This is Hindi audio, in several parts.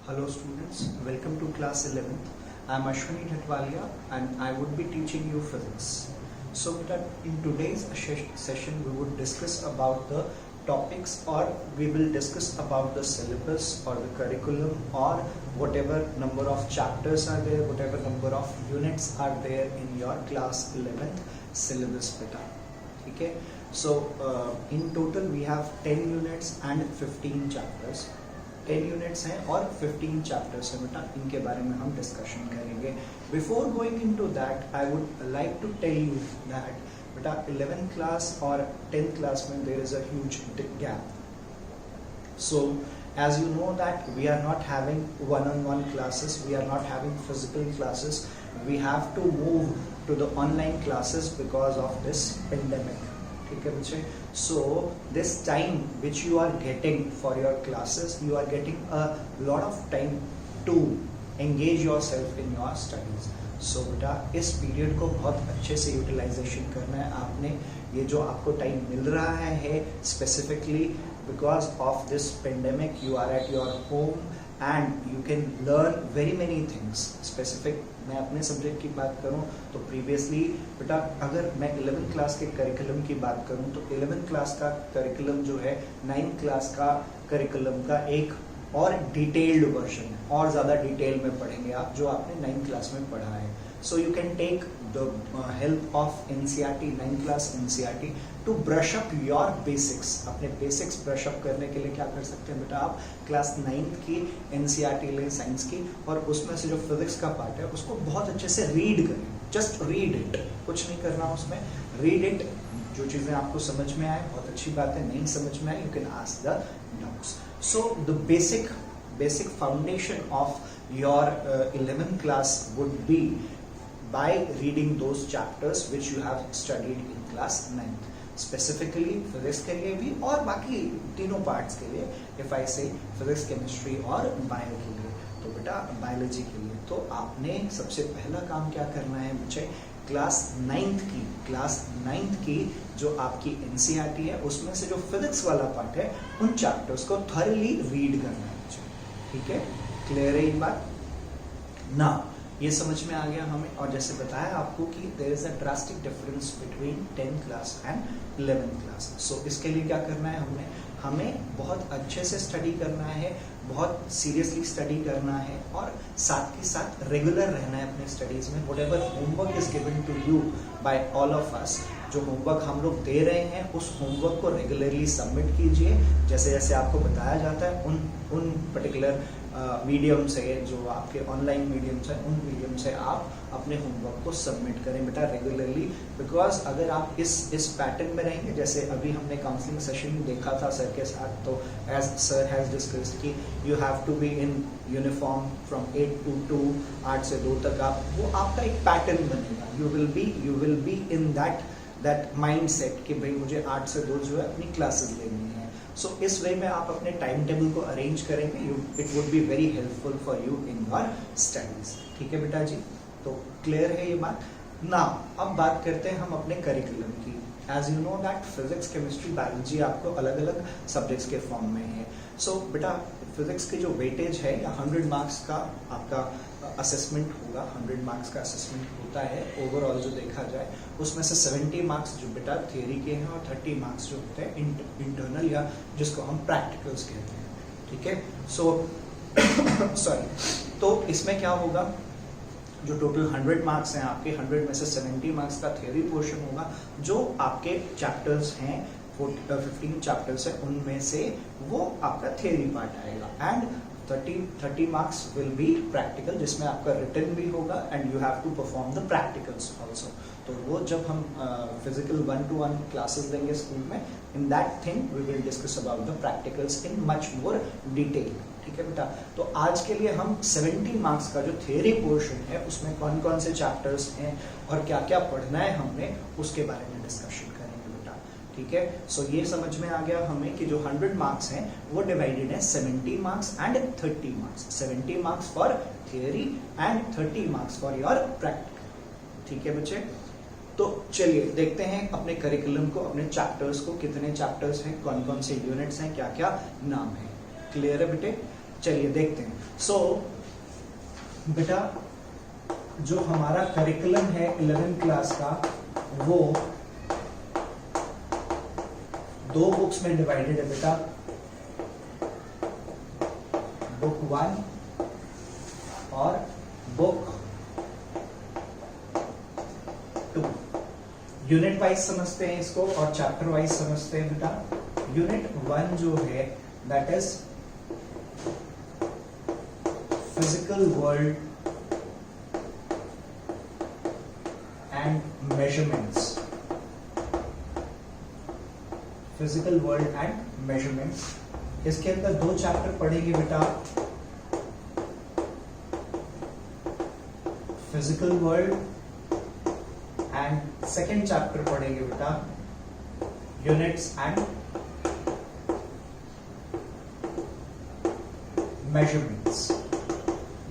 Hello students, welcome to class 11th. I am Ashwini Dhatwalia and I would be teaching you physics. So in today's session we would discuss about the topics, or we will discuss about the syllabus or the curriculum, or whatever number of chapters are there, whatever number of units are there in your class 11th syllabus beta. Okay, so in total we have 10 units and 15 chapters. 10 units हैं और 15 चैप्टर्स हैं बेटा, इनके बारे में हम डिस्कशन करेंगे. Before going into that I would like to tell you that बेटा 11th क्लास और 10th क्लास में there is a huge gap. So as you know that we are not having one-on-one classes, we are not having physical classes, we have to move to the online classes because of this pandemic. ठीक है बच्चे. So this time which you are getting for your classes, you are getting a lot of time to engage yourself in your studies. So बेटा इस पीरियड को बहुत अच्छे से यूटिलाइजेशन करना है आपने. ये जो आपको टाइम मिल रहा है specifically because of this pandemic, you are at your home and you can learn very many things. Specific मैं अपने सब्जेक्ट की बात करूं तो प्रीवियसली बेटा अगर मैं 11th क्लास के करिकुलम की बात करूं तो 11th क्लास का करिकुलम जो है 9th क्लास का करिकुलम का एक और डिटेल्ड वर्जन है, और ज़्यादा डिटेल में पढ़ेंगे आप जो आपने 9th क्लास में पढ़ा है. So you can take the help of NCERT, 9th class NCERT to brush up your basics. अपने basics brush up करने के लिए क्या कर सकते हैं बेटा, आप क्लास 9th की NCERT ले साइंस की, और उसमें से जो फिजिक्स का पार्ट है उसको बहुत अच्छे से रीड करें. जस्ट रीड इट, कुछ नहीं करना उसमें, रीड इट. जो चीज़ें आपको समझ में आए बहुत अच्छी बात है, नहीं समझ में आए you can ask the doubts. So the basic foundation of your 11th class would be by reading those chapters which you have studied in class 9th. Specifically physics के लिए भी और बाकी तीनों parts के लिए, if I say physics, chemistry और bio के लिए, तो बेटा biology के लिए तो आपने सबसे पहला काम क्या करना है बच्चे, क्लास 9th की जो आपकी NCERT है उसमें से जो फिजिक्स वाला पार्ट है उन चैप्टर्स को थॉरली रीड करना है बच्चे. ठीक है, क्लियर है ये बात ना? ये समझ में आ गया हमें. और जैसे बताया आपको कि there is a drastic difference between 10th class and 11th class. So इसके लिए क्या करना है, हमें बहुत अच्छे से स्टडी करना है, बहुत सीरियसली स्टडी करना है, और साथ के साथ रेगुलर रहना है अपने स्टडीज में. Whatever homework is given to you by all of us, जो होमवर्क हम लोग दे रहे हैं उस होमवर्क को रेगुलरली सबमिट कीजिए. जैसे जैसे आपको बताया जाता है उन पर्टिकुलर मीडियम से, जो आपके ऑनलाइन मीडियम्स हैं उन मीडियम से आप अपने होमवर्क को सबमिट करें बेटा रेगुलरली. बिकॉज अगर आप इस पैटर्न में रहेंगे, जैसे अभी हमने काउंसलिंग सेशन देखा था सर के साथ, तो एज सर हैज डिस्कस्ड कि you have to be in uniform from 8 to 2, 8 से 2 तक आप, वो आपका एक पैटर्न बनेगा. You will be in that mind set कि भाई मुझे 8 से 2 जो है अपनी क्लासेस लेनी है. सो इस वे में आप अपने टाइम टेबल को अरेंज करेंगे, it would be very helpful for you in your studies. ठीक है बेटा जी, तो क्लियर है ये बात ना? अब बात करते हैं हम अपने करिकुलम की. As you know that physics, chemistry, biology आपको अलग अलग सब्जेक्ट्स के फॉर्म में है. सो बेटा फिजिक्स की जो वेटेज है या 100 मार्क्स का आपका असेसमेंट होगा, 100 मार्क्स का असेसमेंट होता है ओवरऑल जो देखा जाए, उसमें से 70 मार्क्स जो बेटा थियरी के हैं और 30 मार्क्स जो होते हैं इंटरनल या जिसको हम प्रैक्टिकल्स कहते हैं. ठीक है, सो सॉरी, तो इसमें क्या होगा, जो टोटल 100 मार्क्स हैं आपके, 100 में से 70 मार्क्स का थियरी पोर्शन होगा. जो आपके चैप्टर्स हैं 15 चैप्टर्स है उनमें से वो आपका थियरी पार्ट आएगा, and 30 marks will be practical, जिसमें आपका रिटन भी होगा and you have to perform the practicals also. तो वो जब हम फिजिकल 1-to-1 क्लासेस देंगे स्कूल में, in that thing we will discuss about the practicals in much more detail. ठीक है बेटा, तो आज के लिए हम 70 मार्क्स का जो थियरी पोर्शन है उसमें कौन कौन से चैप्टर्स हैं और क्या क्या पढ़ना है हमने, उसके बारे में डिस्कशन करेंगे बेटा. ठीक है, सो ये समझ में आ गया हमें कि जो 100 मार्क्स हैं वो डिवाइडेड है 70 marks and 30 marks. 70 marks for theory and 30 marks for your practical. ठीक है बच्चे, तो चलिए देखते हैं अपने करिकुलम को, अपने चैप्टर्स को, कितने चैप्टर्स हैं, कौन कौन से यूनिट्स हैं, क्या क्या नाम है. क्लियर है बेटे? चलिए देखते हैं। सो बेटा जो हमारा करिकुलम है 11th क्लास का वो 2 बुक्स में डिवाइडेड है बेटा, बुक 1 और बुक 2। यूनिट वाइज समझते हैं इसको और चैप्टर वाइज समझते हैं बेटा। यूनिट 1 जो है that is physical world and measurements, physical world and measurements. इसके अंदर 2 चैप्टर पढ़ेंगे बेटा, physical world and second chapter पढ़ेंगे बेटा units and measurements,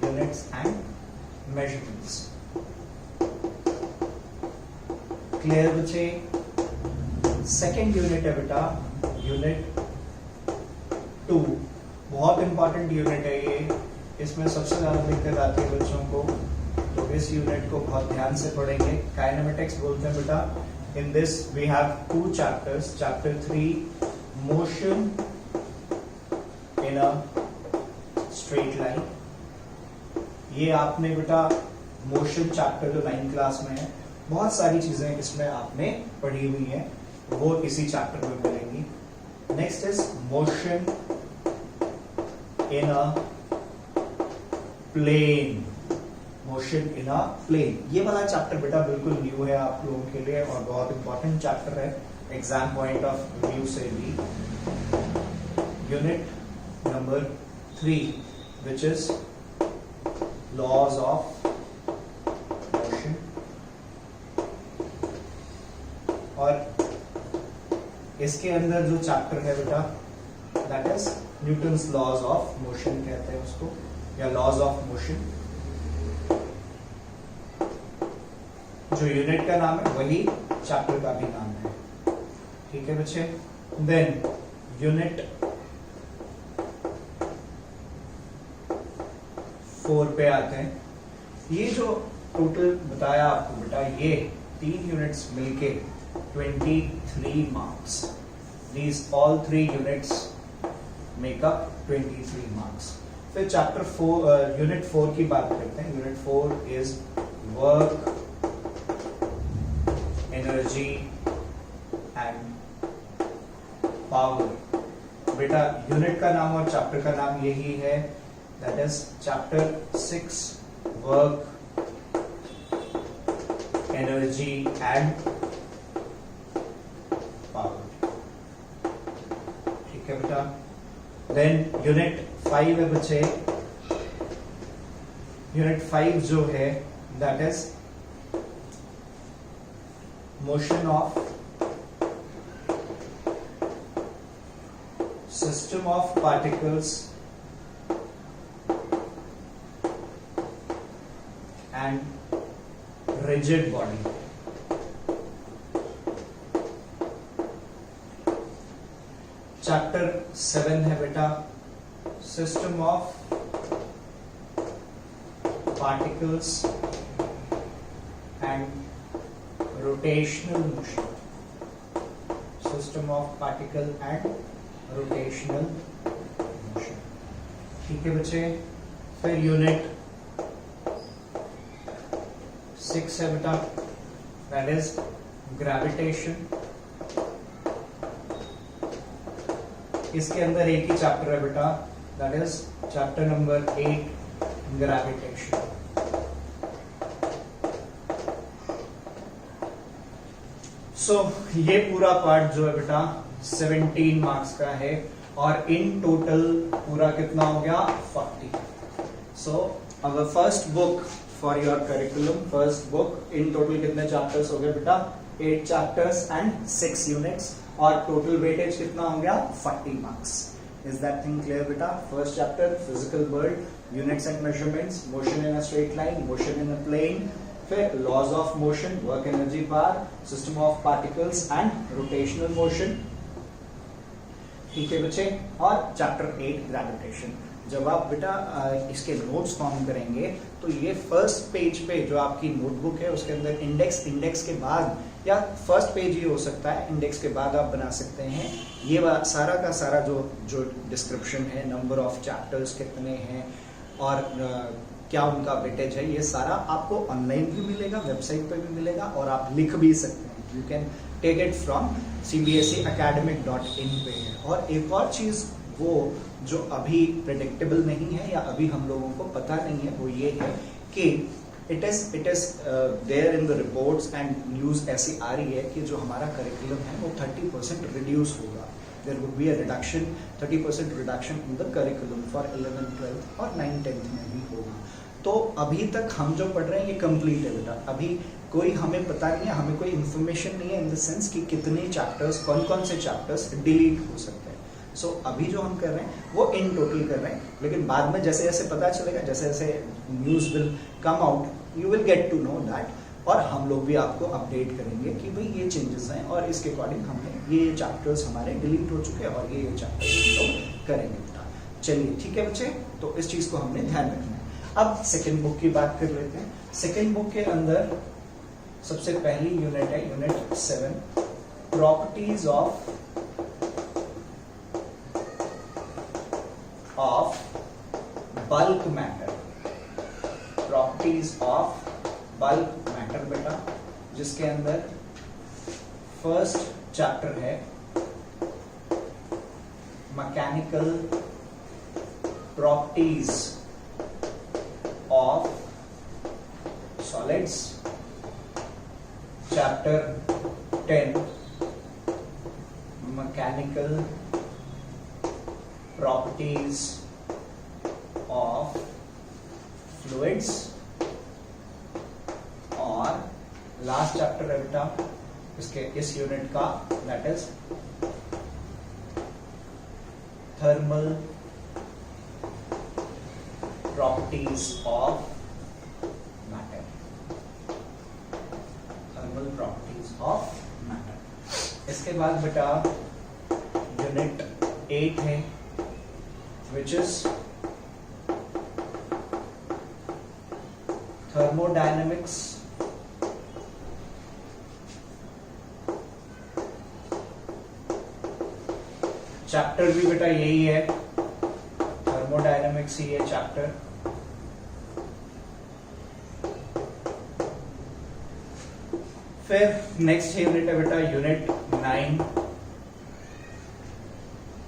units and measurements. Clear बच्चे? सेकेंड यूनिट है बेटा यूनिट 2, बहुत इंपॉर्टेंट यूनिट है ये, इसमें सबसे ज्यादा दिक्कत आती है बच्चों को, तो इस यूनिट को बहुत ध्यान से पढ़ेंगे। काइनेमेटिक्स बोलते हैं बेटा। In this we have 2 chapters, chapter 3 motion in a straight line. ये आपने बेटा मोशन चैप्टर जो 9th क्लास में है, बहुत सारी चीजें इसमें आपने पढ़ी हुई हैं, वो इसी चैप्टर में मिलेंगी। Next is motion in a plane, motion in a plane. ये वाला चैप्टर बेटा बिल्कुल न्यू है आप लोगों के लिए और बहुत इंपॉर्टेंट चैप्टर है एग्जाम पॉइंट ऑफ व्यू से भी। Unit number 3 which is laws of motion, और इसके अंदर जो चैप्टर है बेटा that is Newton's laws of motion कहते हैं उसको, या लॉज ऑफ मोशन। जो यूनिट का नाम है वही चैप्टर का भी नाम है, ठीक है बच्चे। देन यूनिट 4 पे आते हैं। ये जो टोटल बताया आपको बेटा, ये 3 यूनिट्स मिलके 23 marks, these all 3 units make up 23 marks. फिर चैप्टर 4 यूनिट 4 की बात करते हैं। Unit 4 is work, energy and power. बेटा यूनिट का नाम और चैप्टर का नाम यही है, that is chapter 6 work, energy and power, ठीक है बेटा। देन यूनिट 5 है बच्चे। यूनिट 5 जो है that is motion of system of particles and rigid body. Chapter 7 है बेटा system of particles and rotational motion, system of particle and rotational motion, ठीक है बच्चे। फिर यूनिट 6 है बेटा दैट इज ग्रेविटेशन। इसके अंदर एक ही चैप्टर है बेटा that is chapter number 8 gravitation. So ये पूरा पार्ट जो है बेटा 17 मार्क्स का है और इन टोटल पूरा कितना हो गया 40। So our first book for your curriculum, first book in total कितने चैप्टर्स हो गए बेटा 8 चैप्टर्स एंड 6 यूनिट्स और टोटल वेटेज कितना हो गया 40 marks. Is that thing clear बेटा? First chapter physical world, units and measurements, motion in a straight line, motion in a plane, फिर laws of motion, work energy power, system of particles and rotational motion, ठीक है बच्चे। और चैप्टर 8 ग्रेविटेशन। जब आप बेटा इसके नोट्स फॉर्म करेंगे तो ये फर्स्ट पेज पे जो आपकी नोटबुक है उसके अंदर इंडेक्स के बाद, या फर्स्ट पेज ही हो सकता है, इंडेक्स के बाद आप बना सकते हैं। ये सारा का सारा जो डिस्क्रिप्शन है, नंबर ऑफ चैप्टर्स कितने हैं और क्या उनका वेटेज है, ये सारा आपको ऑनलाइन भी मिलेगा, वेबसाइट पर भी मिलेगा और आप लिख भी सकते हैं। You can take it from cbseacademic.in पे है। और एक और चीज़ वो जो अभी प्रेडिक्टेबल नहीं है या अभी हम लोगों को पता नहीं है, वो ये है कि it is there in the reports and news ऐसी आ रही है कि जो हमारा करिकुलम है वो 30% रिड्यूस होगा। There would be a reduction, 30% reduction in the curriculum for 11th 12th और 9th 10th में भी होगा। तो अभी तक हम जो पढ़ रहे हैं ये कंप्लीट है बेटा, अभी कोई हमें पता नहीं है, हमें कोई इन्फॉर्मेशन नहीं है इन द सेंस कि कितने चैप्टर्स, कौन कौन से चैप्टर्स डिलीट हो सकते हैं। सो अभी जो हम कर रहे हैं वो इन टोटल कर रहे हैं, लेकिन बाद में जैसे जैसे पता चलेगा, जैसे जैसे news will come out, you will get to know that, और हम लोग भी आपको अपडेट करेंगे कि भाई ये चेंजेस हैं और इसके अकॉर्डिंग हमने ये चैप्टर्स हमारे डिलीट हो चुके हैं और ये चैप्टर्स हम लोग करेंगे बेटा। चलिए ठीक है बच्चे, तो इस चीज़ को हमने ध्यान रखना है। अब सेकेंड बुक की बात कर लेते हैं। सेकेंड बुक के अंदर सबसे पहली यूनिट है unit 7, properties of bulk matter. Properties of bulk matter बेटा, जिसके अंदर फर्स्ट चैप्टर है mechanical properties of solids, chapter 10 mechanical properties of fluids, और लास्ट चैप्टर है बेटा इसके इस यूनिट का, that is thermal properties of matter, thermal properties of matter। इसके बाद बेटा यूनिट 8 है which is thermodynamics चैप्टर भी बेटा यही है, थर्मोडायनामिक्स ही है चैप्टर। फिर नेक्स्ट यूनिट है बेटा unit 9,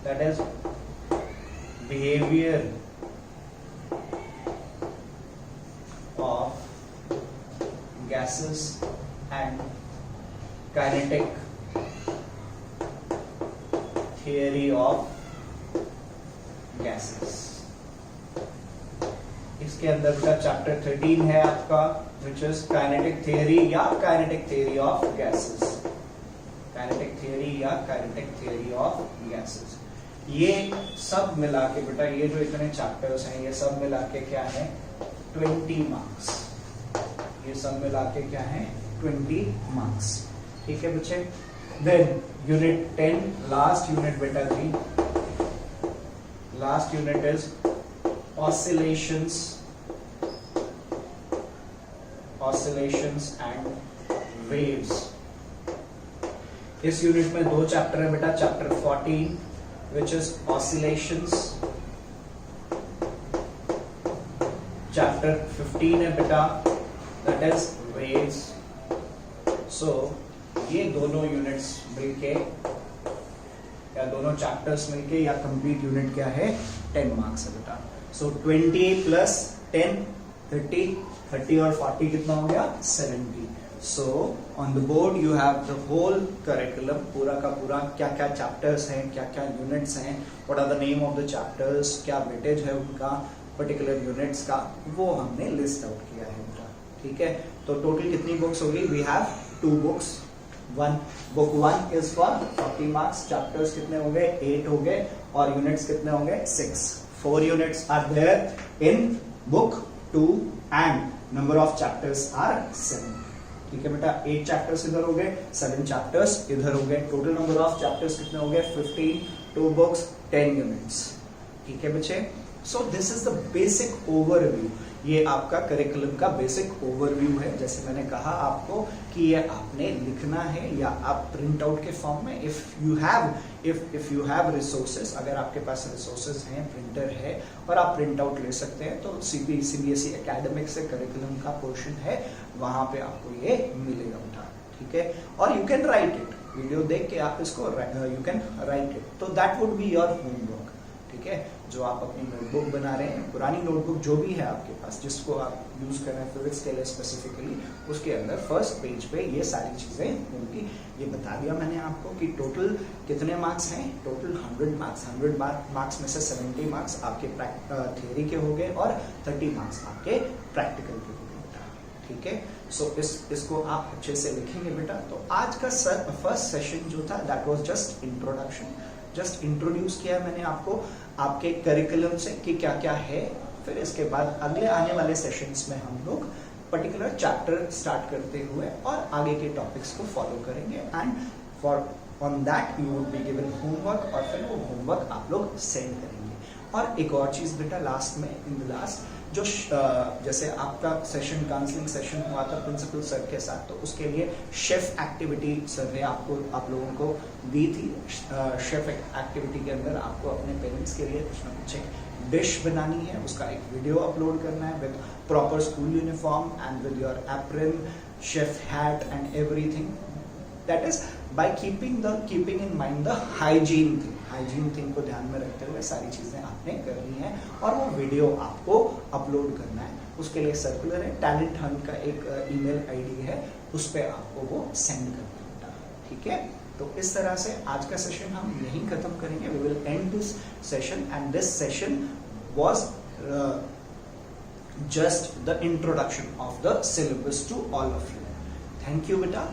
that is behaviour of gases and kinetic theory of gases. इसके अंदर बेटा चैप्टर 13 है आपका, which is kinetic theory या kinetic theory of gases, kinetic theory या kinetic theory of gases। ये सब मिला के बेटा, ये जो इतने चैप्टर्स हैं ये सब मिला के क्या है 20 मार्क्स, ये सब मिला के क्या है 20 मार्क्स। ठीक है बच्चे। देन यूनिट 10, लास्ट यूनिट बेटा जी, last unit is oscillations and waves। इस यूनिट में 2 चैप्टर है बेटा, chapter 14 which is oscillations, chapter 15 है बेटा that is waves। so ये दोनों यूनिट्स मिलके या दोनों चैप्टर्स मिलके या कंप्लीट यूनिट क्या है 10 मार्क्स है बेटा। सो 20 प्लस 10 30 और 40 कितना हो गया 70। So on the board you have the whole curriculum, पूरा का पूरा क्या क्या चैप्टर्स हैं, क्या क्या यूनिट्स हैं, what are the name of the chapters, क्या वेटेज है उनका पर्टिकुलर यूनिट्स का, वो हमने लिस्ट आउट किया है बेटा। ठीक है, तो टोटल कितनी बुक्स होगी, we have 2 books. Book 1 is for 40 marks, chapters कितने हो गए 8 हो गए और यूनिट्स कितने होंगे 6। 4 units are there in book 2 and number of chapters are 7। ठीक है बेटा, 8 चैप्टर्स इधर हो गए, 7 चैप्टर्स इधर हो गए, टोटल नंबर ऑफ चैप्टर्स कितने हो गए 15, 2 बुक्स 10 यूनिट्स। ठीक है बच्चे, so this is the basic overview. ये आपका करिकुलम का बेसिक ओवरव्यू है। जैसे मैंने कहा आपको कि ये आपने लिखना है या आप प्रिंट आउट के फॉर्म में, इफ यू हैव रिसोर्सेज, अगर आपके पास रिसोर्सेज हैं, प्रिंटर है और आप प्रिंट आउट ले सकते हैं, तो सीबीएसई एकेडमिक से करिकुलम का पोर्शन है, वहां पे आपको ये मिलेगा बेटा, ठीक है। और you can write it, video देख के आप इसको यू कैन राइट इट, तो that would be your homework, ठीक है। जो आप अपनी नोटबुक बना रहे हैं, पुरानी नोटबुक जो भी है आपके पास, जिसको आप यूज कर रहे हैं फिजिक्स के लिए स्पेसिफिकली, उसके अंदर फर्स्ट पेज पे ये सारी चीजें होंगी। ये बता दिया मैंने आपको कि टोटल कितने मार्क्स हैं, टोटल 100 मार्क्स। 100 मार्क्स में से 70 मार्क्स आपके थियरी के हो गए और 30 मार्क्स आपके प्रैक्टिकल के हो गए बेटा, ठीक है। सो इसको आप अच्छे से लिखेंगे बेटा। तो आज का फर्स्ट सेशन जो था, that was just introduction, just introduce किया मैंने आपको आपके करिकुलम से कि क्या क्या है। फिर इसके बाद अगले आने वाले सेशंस में हम लोग पर्टिकुलर चैप्टर स्टार्ट करते हुए और आगे के टॉपिक्स को फॉलो करेंगे, and for on that you would be given homework, और फिर वो होमवर्क आप लोग सेंड करेंगे। और एक और चीज बेटा लास्ट में, इन द लास्ट, जो जैसे आपका सेशन, काउंसलिंग सेशन हुआ था प्रिंसिपल सर के साथ, तो उसके लिए शेफ एक्टिविटी सर ने आप लोगों को दी थी। शेफ एक्टिविटी के अंदर आपको अपने पेरेंट्स के लिए कुछ ना कुछ एक डिश बनानी है, उसका एक वीडियो अपलोड करना है with proper school uniform and with your apron, chef hat and everything. That is by keeping in mind the hygiene thing को ध्यान में रखते हुए सारी चीजें आपने करनी है, और वो वीडियो आपको अपलोड करना है। उसके लिए सर्कुलर है, टैलेंट हंट का एक ईमेल आईडी है, उस पर आपको वो सेंड करना है, ठीक है। तो इस तरह से आज का सेशन हम यहीं खत्म करेंगे। We will end this session, and this session was just the introduction of the syllabus to all of you. Thank you beta.